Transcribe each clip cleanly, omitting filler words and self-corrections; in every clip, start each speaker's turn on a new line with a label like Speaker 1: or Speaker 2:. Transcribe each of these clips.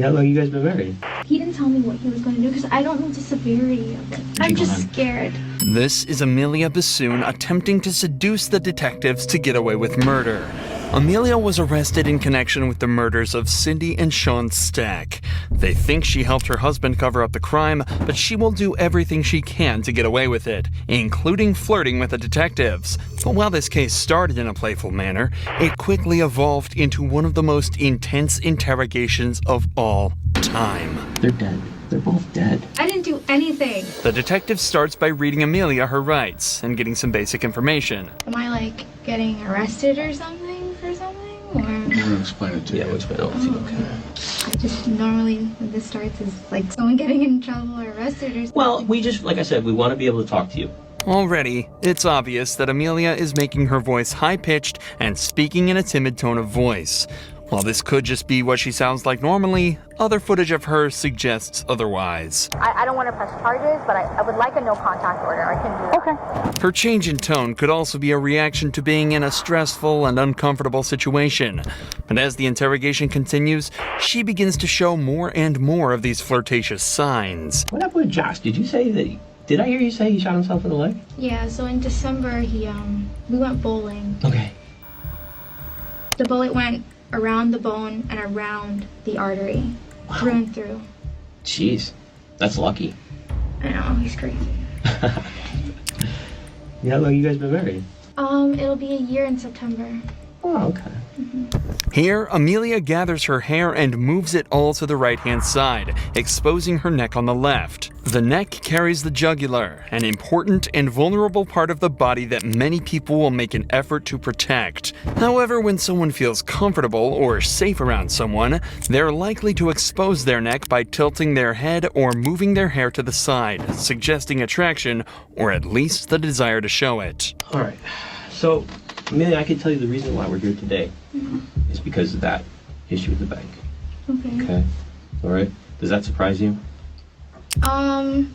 Speaker 1: How long you guys been married?
Speaker 2: He didn't tell me what he was going to do because I don't know the severity of it. I'm just scared.
Speaker 3: This is Amelia Bassoon attempting to seduce the detectives to get away with murder. Amelia was arrested in connection with the murders of Cindy and Sean Stack. They think she helped her husband cover up the crime, but she will do everything she can to get away with it, including flirting with the detectives. But while this case started in a playful manner, it quickly evolved into one of the most intense interrogations of all time.
Speaker 1: They're dead. They're both dead.
Speaker 2: I didn't do anything.
Speaker 3: The detective starts by reading Amelia her rights and getting some basic information.
Speaker 2: Am I like getting arrested or something for something? Or
Speaker 1: We'll explain it to you. Yeah, we'll explain it to you. Okay.
Speaker 2: just normally when this starts is like someone getting in trouble or arrested or something.
Speaker 1: Well, we just, like I said, we want to be able to talk to you.
Speaker 3: Already, it's obvious that Amelia is making her voice high-pitched and speaking in a timid tone of voice. While this could just be what she sounds like normally, other footage of her suggests otherwise.
Speaker 4: I don't want to press charges, but I would like a no contact order. I can do that.
Speaker 3: Okay. Her change in tone could also be a reaction to being in a stressful and uncomfortable situation. But as the interrogation continues, she begins to show more and more of these flirtatious signs.
Speaker 1: What happened with Josh? Did you say that? Did I hear you say he shot himself in the leg?
Speaker 2: Yeah, so in December we went bowling.
Speaker 1: Okay.
Speaker 2: The bullet went around the bone and around the artery.
Speaker 1: Wow.
Speaker 2: Through and through.
Speaker 1: Jeez. That's lucky.
Speaker 2: I know, he's crazy.
Speaker 1: How long you guys been married?
Speaker 2: It'll be a year in September.
Speaker 1: Oh, okay.
Speaker 3: Here, Amelia gathers her hair and moves it all to the right-hand side, exposing her neck on the left. The neck carries the jugular, an important and vulnerable part of the body that many people will make an effort to protect. However, when someone feels comfortable or safe around someone, they're likely to expose their neck by tilting their head or moving their hair to the side, suggesting attraction or at least the desire to show it.
Speaker 1: All right. So, Amelia, I can tell you the reason why we're here today is because of that issue with the bank.
Speaker 2: Okay.
Speaker 1: Okay. All right. Does that surprise you?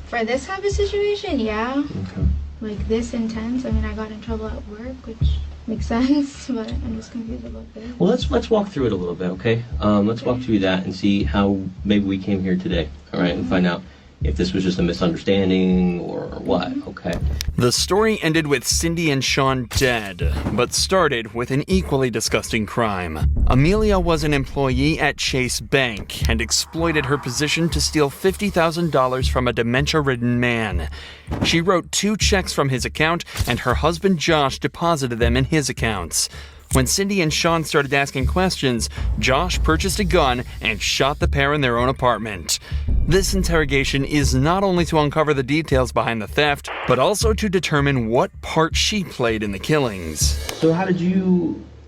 Speaker 2: For this type of situation, yeah.
Speaker 1: Okay.
Speaker 2: Like this intense. I mean, I got in trouble at work, which makes sense, but I'm just confused about this.
Speaker 1: Well, let's walk through it a little bit, okay? Let's walk through that and see how maybe we came here today, all right, and find out if this was just a misunderstanding or what, okay?
Speaker 3: The story ended with Cindy and Sean dead, but started with an equally disgusting crime. Amelia was an employee at Chase Bank and exploited her position to steal $50,000 from a dementia-ridden man. She wrote 2 checks from his account, and her husband Josh deposited them in his accounts. When Cindy and Sean started asking questions, Josh purchased a gun and shot the pair in their own apartment. This interrogation is not only to uncover the details behind the theft, but also to determine what part she played in the killings.
Speaker 1: So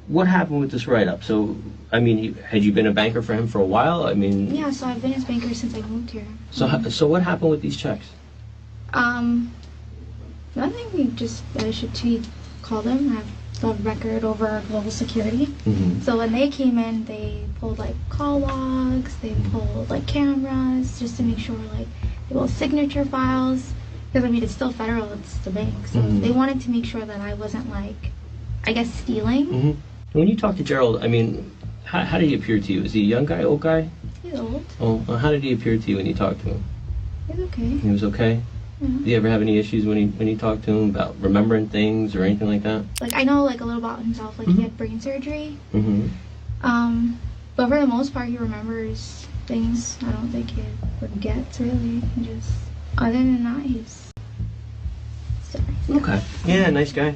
Speaker 1: what happened with this write-up? So, I mean, had you been a banker for him for a while? I mean...
Speaker 2: Yeah, so I've been his banker since I moved here.
Speaker 1: So what happened with these checks?
Speaker 2: Nothing. He called him. I have the record over global security.
Speaker 1: Mm-hmm.
Speaker 2: So when they came in, they pulled like call logs, they pulled like cameras, just to make sure like they pulled signature files. Because I mean, it's still federal, it's the bank. So they wanted to make sure that I wasn't like, I guess, stealing.
Speaker 1: Mm-hmm. When you talked to Gerald, I mean, how did he appear to you? Is he a young guy, old guy?
Speaker 2: He's old.
Speaker 1: Oh, well, how did he appear to you when you talked to him?
Speaker 2: He's okay.
Speaker 1: He was okay? Did you ever have any issues when you talked to him about remembering things or anything like that?
Speaker 2: Like, I know like a little about himself, like he had brain surgery.
Speaker 1: Mm-hmm.
Speaker 2: But for the most part, he remembers things. I don't think he forgets really. He just, other than that, he's sorry.
Speaker 1: Okay. Yeah, nice guy.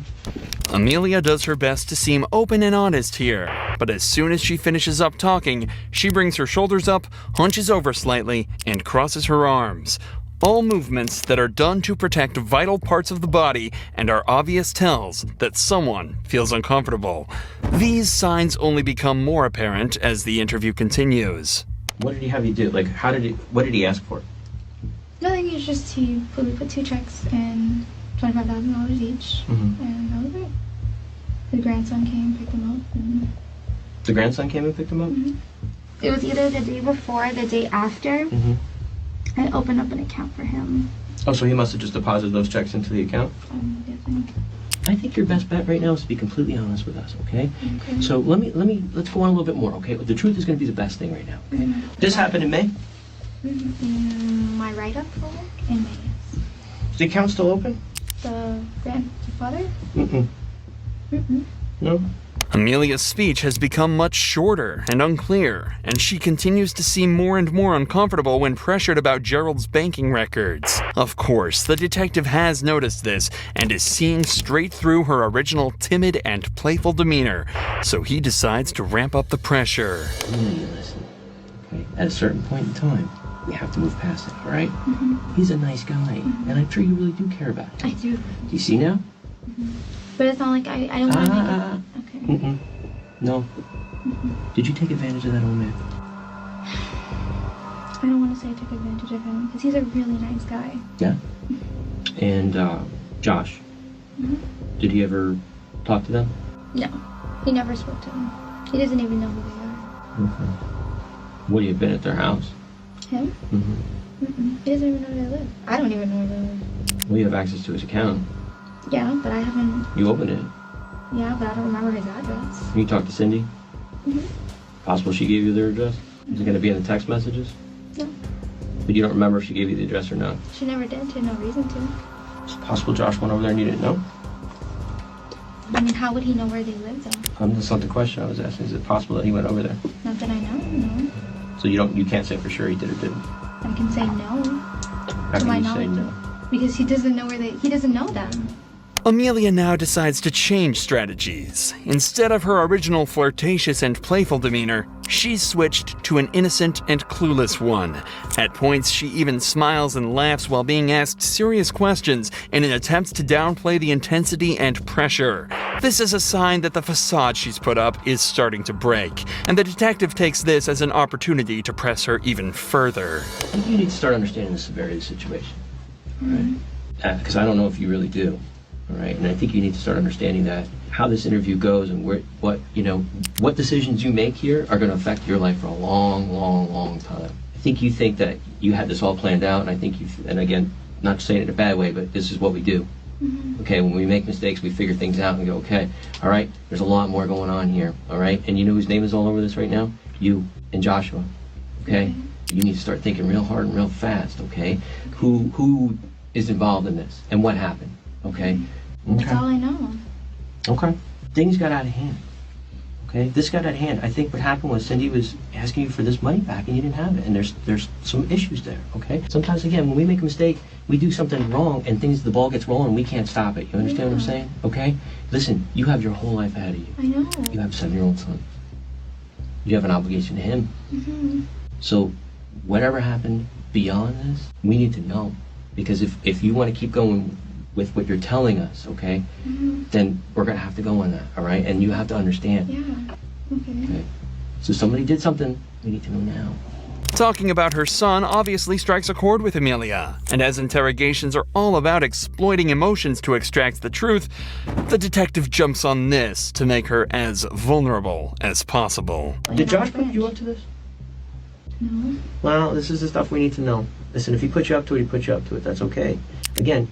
Speaker 3: Amelia does her best to seem open and honest here, but as soon as she finishes up talking, she brings her shoulders up, hunches over slightly, and crosses her arms. All movements that are done to protect vital parts of the body and are obvious tells that someone feels uncomfortable. These signs only become more apparent as the interview continues.
Speaker 1: What did he have you do? Like, what did he ask for?
Speaker 2: Nothing, it's just we put 2 checks and $25,000 each, and that was it. The grandson came, picked him up. And
Speaker 1: The grandson came and picked him up?
Speaker 2: It was either the day before or the day after. I opened up an account for him.
Speaker 1: Oh, so he must have just deposited those checks into the account?
Speaker 2: I'm guessing.
Speaker 1: I think your best bet right now is to be completely honest with us, okay?
Speaker 2: Okay.
Speaker 1: So let's go on a little bit more, okay? The truth is going to be the best thing right now, okay? This happened in May?
Speaker 2: My write-up for work in May, yes.
Speaker 1: Is the account still open?
Speaker 2: The grandfather?
Speaker 1: No?
Speaker 3: Amelia's speech has become much shorter and unclear, and she continues to seem more and more uncomfortable when pressured about Gerald's banking records. Of course, the detective has noticed this and is seeing straight through her original timid and playful demeanor, so he decides to ramp up the pressure.
Speaker 1: Amelia, listen, okay? At a certain point in time, we have to move past it, all right? He's a nice guy, and I'm sure you really do care about him.
Speaker 2: I do.
Speaker 1: Do you see now?
Speaker 2: But it's not like I don't want to make it. Okay.
Speaker 1: No. Did you take advantage of that old man?
Speaker 2: I don't want to say I took advantage of him because he's a really nice guy.
Speaker 1: Yeah. And Josh, did he ever talk to them?
Speaker 2: No, he never spoke to them. He doesn't even know who they are.
Speaker 1: Okay. Would you have been at their house?
Speaker 2: Him? He doesn't even know where they live. I don't even know where they live.
Speaker 1: Well, you have access to his account.
Speaker 2: Yeah, but I haven't.
Speaker 1: You opened it.
Speaker 2: Yeah, but I don't remember his address.
Speaker 1: You talked to Cindy? Possible she gave you their address? Is it going to be in the text messages?
Speaker 2: No,
Speaker 1: But you don't remember if she gave you the address or not?
Speaker 2: she never did. She had no reason to.
Speaker 1: It's possible Josh went over there and you didn't know?
Speaker 2: I mean, how would he know where they live though?
Speaker 1: That's not the question I was asking. Is it possible that he went over there?
Speaker 2: Not that I know. No,
Speaker 1: So you can't say for sure he did or didn't?
Speaker 2: I can say no
Speaker 1: How
Speaker 2: to my
Speaker 1: can you say
Speaker 2: knowledge
Speaker 1: no?
Speaker 2: because he doesn't know where he doesn't know them.
Speaker 3: Amelia now decides to change strategies. Instead of her original flirtatious and playful demeanor, she's switched to an innocent and clueless one. At points, she even smiles and laughs while being asked serious questions in an attempt to downplay the intensity and pressure. This is a sign that the facade she's put up is starting to break, and the detective takes this as an opportunity to press her even further.
Speaker 1: I think you need to start understanding the severity of the situation, all right? Because I don't know if you really do, all right? And I think you need to start understanding that how this interview goes and what decisions you make here are going to affect your life for a long, long, long time. I think you think that you had this all planned out, and I think and again, not saying it in a bad way, but this is what we do. Okay, when we make mistakes, we figure things out and go, okay, all right, there's a lot more going on here, all right? And you know whose name is all over this right now? You and Joshua, okay? You need to start thinking real hard and real fast, okay? Who is involved in this and what happened, okay?
Speaker 2: That's all I know.
Speaker 1: Okay. Things got out of hand. Okay? This got out of hand. I think what happened was Cindy was asking you for this money back and you didn't have it. And there's some issues there. Okay? Sometimes, again, when we make a mistake, we do something wrong and the ball gets rolling and we can't stop it. You understand what I'm saying? Okay? Listen, you have your whole life ahead of you.
Speaker 2: I know.
Speaker 1: You have a 7-year-old son. You have an obligation to him. So whatever happened beyond this, we need to know. Because if you want to keep going with what you're telling us, okay, then we're going to have to go on that, all right? And you have to understand.
Speaker 2: Yeah. Okay.
Speaker 1: So somebody did something, we need to know now.
Speaker 3: Talking about her son obviously strikes a chord with Amelia, and as interrogations are all about exploiting emotions to extract the truth, the detective jumps on this to make her as vulnerable as possible.
Speaker 1: Did Josh put you up to this?
Speaker 2: No.
Speaker 1: Well, this is the stuff we need to know. Listen, if he put you up to it, he put you up to it. That's okay. Again,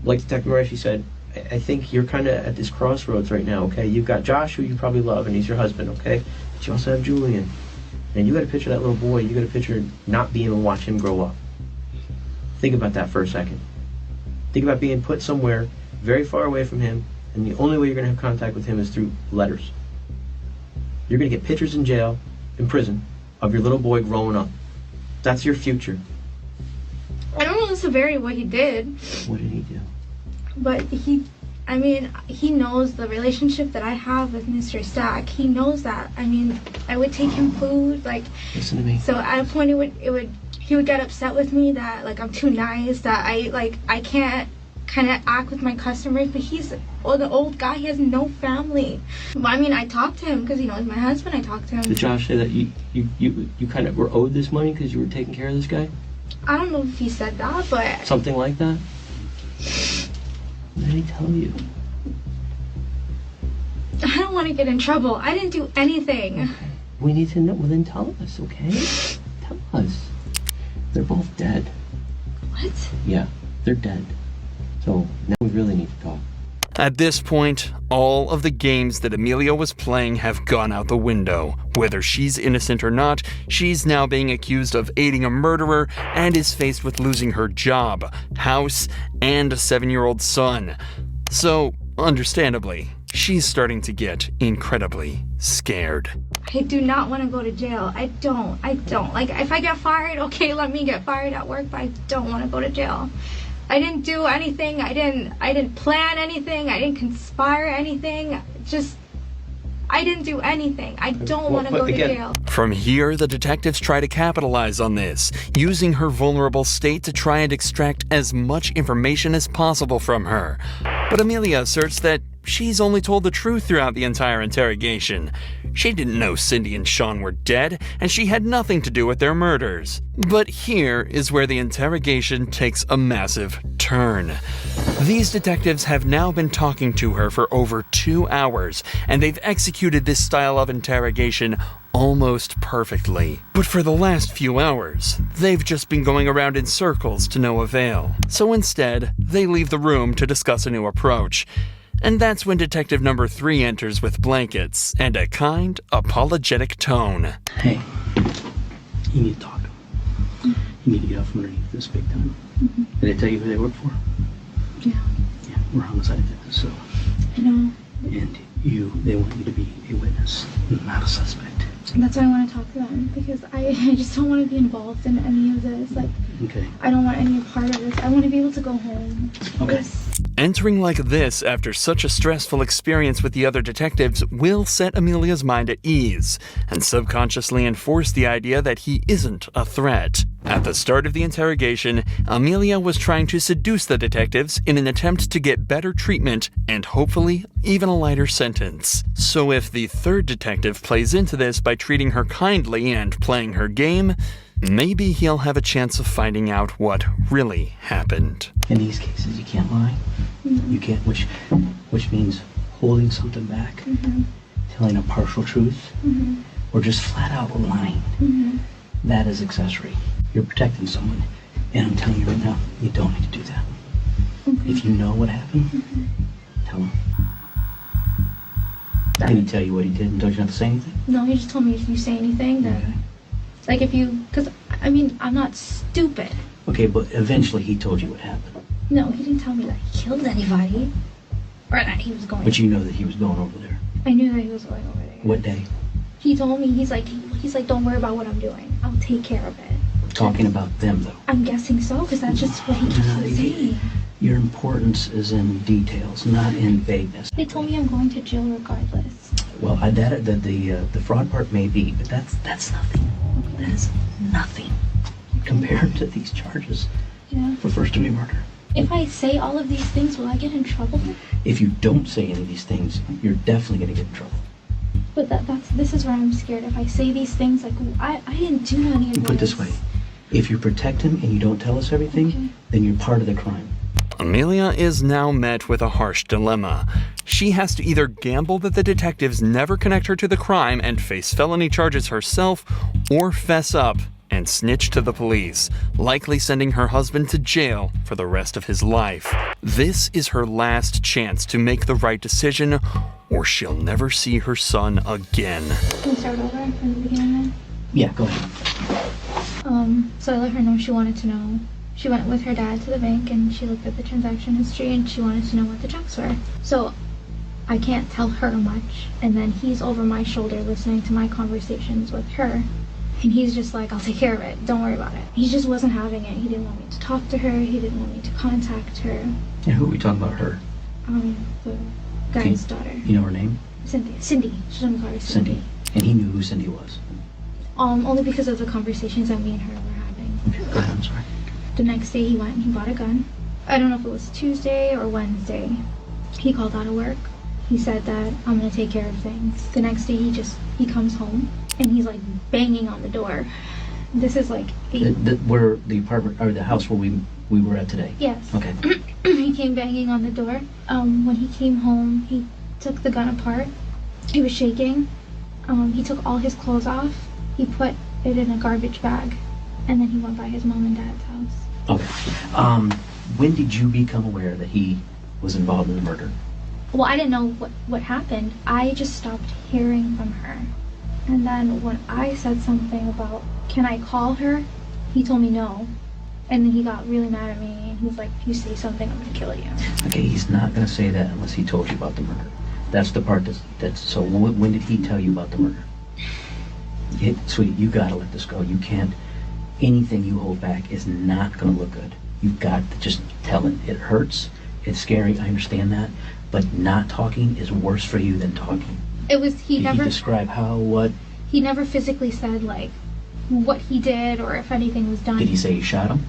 Speaker 1: like Detective Murphy said, I think you're kind of at this crossroads right now, okay? You've got Josh, who you probably love, and he's your husband, okay? But you also have Julian. And you got to picture that little boy. You got to picture not being able to watch him grow up. Think about that for a second. Think about being put somewhere very far away from him, and the only way you're going to have contact with him is through letters. You're going to get pictures in jail, in prison, of your little boy growing up. That's your future.
Speaker 2: I don't know the severity of what he did,
Speaker 1: What did he do?
Speaker 2: but he knows the relationship that I have with Mr. Stack. He knows that. I mean, I would take him food, like,
Speaker 1: Listen to me.
Speaker 2: so at a point he would get upset with me that, like, I'm too nice, that I can't kind of act with my customers, but he's the old guy. He has no family. Well, I mean, I talked to him because, he's my husband. I talked to him.
Speaker 1: Did Josh say that you kind of were owed this money because you were taking care of this guy?
Speaker 2: I don't know if he said that, but
Speaker 1: Something like that? What did he tell you?
Speaker 2: I don't want to get in trouble. I didn't do anything.
Speaker 1: Okay. We need to know. Well, then tell us, okay? Tell us. They're both dead.
Speaker 2: What?
Speaker 1: Yeah, they're dead. So now we really need to talk.
Speaker 3: At this point, all of the games that Amelia was playing have gone out the window. Whether she's innocent or not, she's now being accused of aiding a murderer and is faced with losing her job, house, and a 7-year-old son. So, understandably, she's starting to get incredibly scared.
Speaker 2: I do not want to go to jail. I don't. Like, if I get fired, okay, let me get fired at work, but I don't want to go to jail. I didn't do anything. I didn't plan anything. I didn't conspire anything. I didn't do anything. I don't want to go to jail.
Speaker 3: From here, the detectives try to capitalize on this, using her vulnerable state to try and extract as much information as possible from her. But Amelia asserts that she's only told the truth throughout the entire interrogation. She didn't know Cindy and Sean were dead, and she had nothing to do with their murders. But here is where the interrogation takes a massive turn. These detectives have now been talking to her for over 2 hours, and they've executed this style of interrogation almost perfectly. But for the last few hours, they've just been going around in circles to no avail. So instead, they leave the room to discuss a new approach. And that's when detective number 3 enters with blankets and a kind, apologetic tone.
Speaker 1: Hey, you need to talk. You need to get out from underneath this big time. Did they tell you who they work for?
Speaker 2: Yeah.
Speaker 1: Yeah, we're homicide detectives, so.
Speaker 2: I know.
Speaker 1: And they want you to be a witness, not a suspect.
Speaker 2: That's why I want to talk to them, because I just don't want to be involved in any of this. Like,
Speaker 1: okay.
Speaker 2: I don't want any part of this. I want to be able to go home.
Speaker 1: Okay.
Speaker 3: Entering like this after such a stressful experience with the other detectives will set Amelia's mind at ease and subconsciously enforce the idea that he isn't a threat. At the start of the interrogation, Amelia was trying to seduce the detectives in an attempt to get better treatment and hopefully even a lighter sentence. So if the third detective plays into this by treating her kindly and playing her game, maybe he'll have a chance of finding out what really happened.
Speaker 1: In these cases, you can't lie. You can't, which means holding something back, telling a partial truth, or just flat out lying. That is accessory. You're protecting someone, and I'm telling you right now, you don't need to do that. If you know what happened, tell him. Did he tell you what he did and told you not to say anything?
Speaker 2: No, he just told me if you say anything, then, like, because, I mean, I'm not stupid.
Speaker 1: Okay, but eventually he told you what happened.
Speaker 2: No, he didn't tell me that he killed anybody, or that he was going.
Speaker 1: But you know that he was going over there.
Speaker 2: I knew that he was going over there.
Speaker 1: What day?
Speaker 2: He told me, he's like, don't worry about what I'm doing. I'll take care of it.
Speaker 1: Talking about them, though.
Speaker 2: I'm guessing so, because that's just what he keeps on saying.
Speaker 1: Your importance is in details, not in vagueness.
Speaker 2: They told me I'm going to jail regardless.
Speaker 1: Well, the fraud part may be, but that's nothing. That is nothing compared to these charges for first-degree murder.
Speaker 2: If I say all of these things, will I get in trouble?
Speaker 1: If you don't say any of these things, you're definitely going to get in trouble.
Speaker 2: But this is where I'm scared. If I say these things, like, I didn't do any of this.
Speaker 1: Put it this way. If you protect him and you don't tell us everything, then you're part of the crime.
Speaker 3: Amelia is now met with a harsh dilemma. She has to either gamble that the detectives never connect her to the crime and face felony charges herself, or fess up and snitch to the police, likely sending her husband to jail for the rest of his life. This is her last chance to make the right decision, or she'll never see her son again.
Speaker 2: Can we start over from the beginning then?
Speaker 1: Yeah, go ahead.
Speaker 2: So I let her know she wanted to know. She went with her dad to the bank and she looked at the transaction history and she wanted to know what the checks were. So I can't tell her much, and then he's over my shoulder listening to my conversations with her. And he's just like, I'll take care of it. Don't worry about it. He just wasn't having it. He didn't want me to talk to her. He didn't want me to contact her.
Speaker 1: And who are we talking about, her?
Speaker 2: The guy's daughter.
Speaker 1: You know her name?
Speaker 2: Cindy. She's gonna call her Cindy.
Speaker 1: And he knew who Cindy was?
Speaker 2: Only because of the conversations that me and her were having.
Speaker 1: Okay, go ahead, I'm sorry.
Speaker 2: The next day he went and he bought a gun. I don't know if it was Tuesday or Wednesday. He called out of work. He said that I'm gonna take care of things. The next day he comes home and he's like banging on the door. This is like
Speaker 1: where the apartment or the house where we were at today?
Speaker 2: Yes.
Speaker 1: Okay.
Speaker 2: He came banging on the door. When he came home, he took the gun apart. He was shaking. He took all his clothes off. He put it in a garbage bag, and then he went by his mom and dad's house.
Speaker 1: Okay. When did you become aware that he was involved in the murder?
Speaker 2: well, I didn't know what happened. I just stopped hearing from her. And then when I said something about, can I call her? He told me no. And then he got really mad at me, and he was like, if you say something, I'm gonna kill you.
Speaker 5: Okay, he's not gonna say that unless he told you about the murder. That's the part that's so when did he tell you about the murder? Sweetie, you gotta let this go. You can't, anything you hold back is not gonna look good. You've got to just tell it. It hurts, it's scary, I understand that, but not talking is worse for you than talking.
Speaker 2: It was,
Speaker 5: Did he describe how, what?
Speaker 2: He never physically said, like, what he did or if anything was done.
Speaker 5: Did he say he shot him?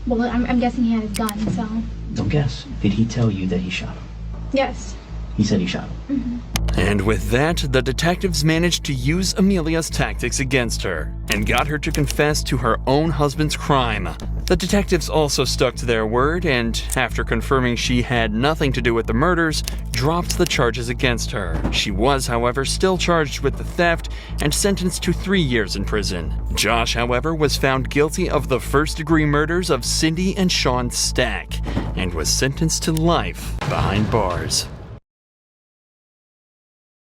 Speaker 2: Well, I'm guessing he had his gun, so.
Speaker 5: Don't guess. Did he tell you that he shot him?
Speaker 2: Yes.
Speaker 5: He said he shot him.
Speaker 2: Mm-hmm.
Speaker 3: And with that, the detectives managed to use Amelia's tactics against her and got her to confess to her own husband's crime. The detectives also stuck to their word and, after confirming she had nothing to do with the murders, dropped the charges against her. She was, however, still charged with the theft and sentenced to 3 years in prison. Josh, however, was found guilty of the first-degree murders of Cindy and Sean Stack and was sentenced to life behind bars.